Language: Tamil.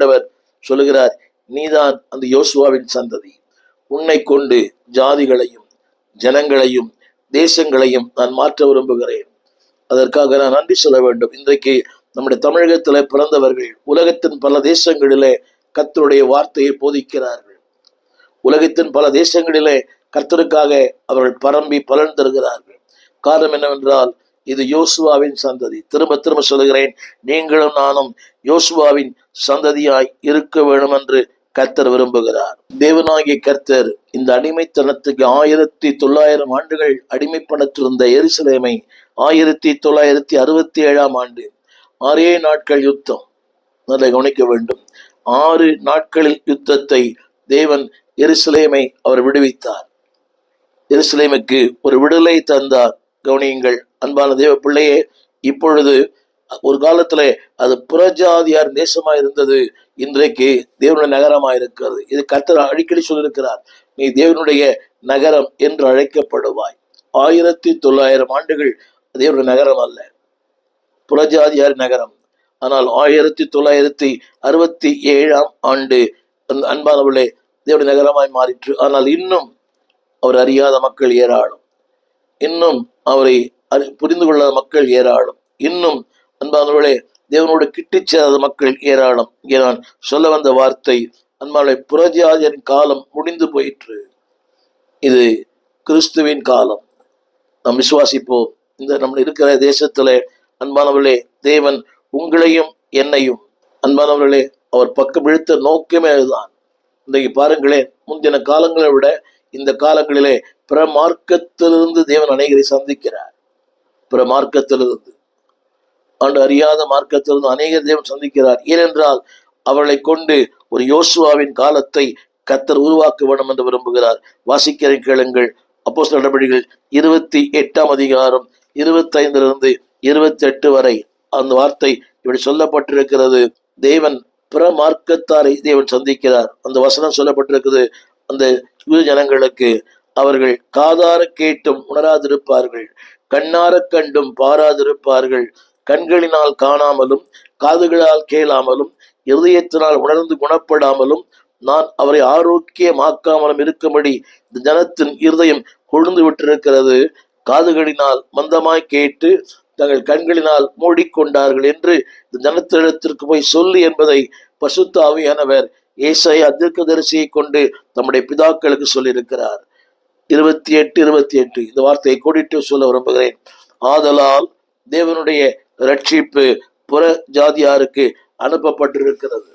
ஆண்டவர் சொல்லுகிறார், நீதான் அந்த யோசுவாவின் சந்ததி. உன்னை கொண்டு ஜாதிகளையும் ஜனங்களையும் தேசங்களையும் நான் மாற்ற விரும்புகிறேன். அதற்காக நான் நன்றி சொல்ல வேண்டும். இன்றைக்கு நம்முடைய தமிழகத்திலே பிறந்தவர்கள் உலகத்தின் பல தேசங்களிலே கர்த்தருடைய வார்த்தையை போதிக்கிறார்கள். உலகத்தின் பல தேசங்களிலே கர்த்தருக்காக அவர்கள் பரம்பி பலன் தருகிறார்கள். காரணம் என்னவென்றால், இது யோசுவாவின் சந்ததி. திரும்ப திரும்ப சொல்லுகிறேன், நீங்களும் நானும் யோசுவாவின் சந்ததியாய் இருக்க வேண்டும் என்று கர்த்தர் விரும்புகிறார். தேவனாகிய கர்த்தர் இந்த அடிமைத்தனத்துக்கு 1900 ஆண்டுகள் அடிமைப்பட்டிருந்த எருசலேமை 1967 ஆண்டு 6 நாட்கள் யுத்தம், நல்லா கவனிக்க வேண்டும், 6 நாட்களில் யுத்தத்தை தேவன் எருசலேமை அவர் விடுவித்தார். எருசலேமுக்கு ஒரு விடுதலை தந்தார். கவனியுங்கள் அன்பான தேவ பிள்ளையே, இப்பொழுது ஒரு காலத்துல அது புறஜாதியார் தேசமா இருந்தது, இன்றைக்கு தேவனுடைய நகரமா இருக்கிறது. இது கர்த்தர் அடிக்கடி சொல்லியிருக்கிறார், நீ தேவனுடைய நகரம் என்று அழைக்கப்படுவாய். 1900 ஆண்டுகள் தேவனுடைய நகரம் அல்ல, புறஜாதியார் நகரம். ஆனால் 1967 ஆண்டு அன்பானவர்களே தேவனுடைய நகரமாய் மாறிற்று. ஆனால் இன்னும் அவர் அறியாத மக்கள் ஏராளம், இன்னும் அவரை புரிந்து கொள்ளாத மக்கள் ஏராளம், இன்னும் அன்பானவர்களே தேவனோடு கிட்டிச் சேராத மக்கள் ஏராளம். இங்கே நான் சொல்ல வந்த வார்த்தை, அன்பானவர்களே, புறஜாதியரின் காலம் முடிந்து போயிற்று. இது கிறிஸ்துவின் காலம். நாம் விசுவாசிப்போம். இந்த நம்ம இருக்கிற தேசத்திலே அன்பானவர்களே தேவன் உங்களையும் என்னையும் அன்பானவர்களே அவர் பக்கம் இழுத்த நோக்கமே அதுதான். இன்றைக்கு பாருங்களேன், முந்தின காலங்களை விட இந்த காலங்களிலே பிற மார்க்கத்திலிருந்து தேவன் அநேகரை சந்திக்கிறார். பிற மார்க்கத்திலிருந்து, ஆண்டு அறியாத மார்க்கத்திலிருந்து அநேகர் தேவன் சந்திக்கிறார். ஏனென்றால் அவர்களை கொண்டு ஒரு யோசுவாவின் காலத்தை கர்த்தர் உருவாக்க வேண்டும் என்று விரும்புகிறார். வாசிக்கிற கேளுங்கள், அப்போஸ்தலர் நடபடிகள் 28 25 28 வரை அந்த வார்த்தை இப்படி சொல்லப்பட்டிருக்கிறது. தேவன் பிற மார்க்கத்தாரை தேவன் சந்திக்கிறார். அந்த வசனம் சொல்லப்பட்டிருக்கிறது, அந்த யூத ஜனங்களுக்கு அவர்கள் காதார கேட்டும் உணராதிருப்பார்கள், கண்ணார கண்டும் பாராதிருப்பார்கள், கண்களினால் காணாமலும் காதுகளால் கேளாமலும் இருதயத்தினால் உணர்ந்து குணப்படாமலும் நான் அவரை ஆரோக்கியமாக்காமலும் இருக்கும்படி இந்த ஜனத்தின் இருதயம் கொழுந்து விட்டிருக்கிறது. காதுகளினால் மந்தமாய் கேட்டு தங்கள் கண்களினால் மூடிக்கொண்டார்கள் என்று இந்த ஜனத்திடத்திற்கு போய் சொல்லு என்பதை பரிசுத்த ஆவியானவர் ஏசாயா தீர்க்கதரிசியை கொண்டு நம்முடைய பிதாக்களுக்கு சொல்லியிருக்கிறார். 28 இந்த வார்த்தையை கோடிட்டு சொல்ல விரும்புகிறேன். ஆதலால் தேவனுடைய ரட்சிப்பு புற ஜாதியாருக்கு அனுப்பப்பட்டிருக்கிறது.